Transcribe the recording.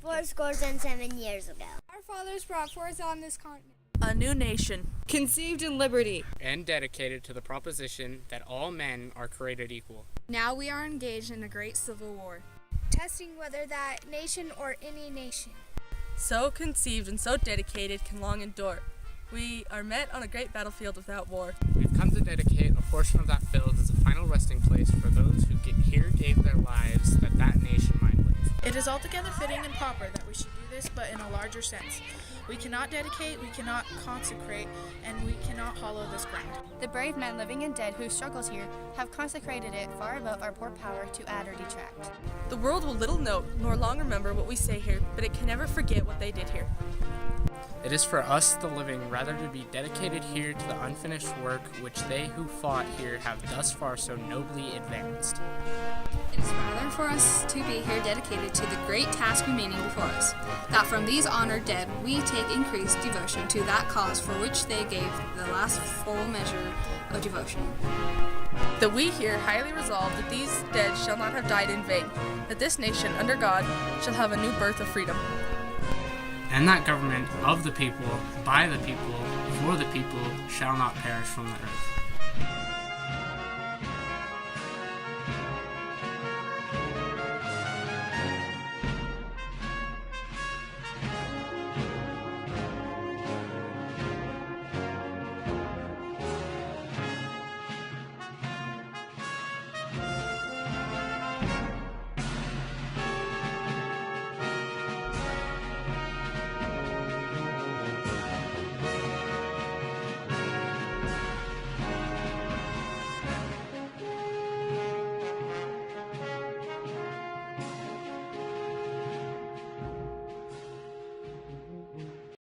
fourscore and 7 years ago. Our fathers brought forth on this continent a new nation, conceived in liberty, and dedicated to the proposition that all men are created equal. Now we are engaged in a great civil war, testing whether that nation or any nation, so conceived and so dedicated, can long endure. We are met on a great battlefield without war. We've come to dedicate a portion of that field as a final resting place for those who here gave their lives that that nation might live. It is altogether fitting and proper that we should do this, but in a larger sense. We cannot dedicate, we cannot consecrate, and we cannot hollow this ground. The brave men living and dead who struggled here have consecrated it far above our poor power to add or detract. The world will little note nor long remember what we say here, but it can never forget what they did here. It is for us, the living, rather to be dedicated here to the unfinished work which they who fought here have thus far so nobly advanced. It is rather for us to be here dedicated to the great task remaining before us, that from these honored dead we take increased devotion to that cause for which they gave the last full measure of devotion. That we here highly resolve that these dead shall not have died in vain, that this nation, under God, shall have a new birth of freedom. And that government of the people, by the people, for the people, shall not perish from the earth.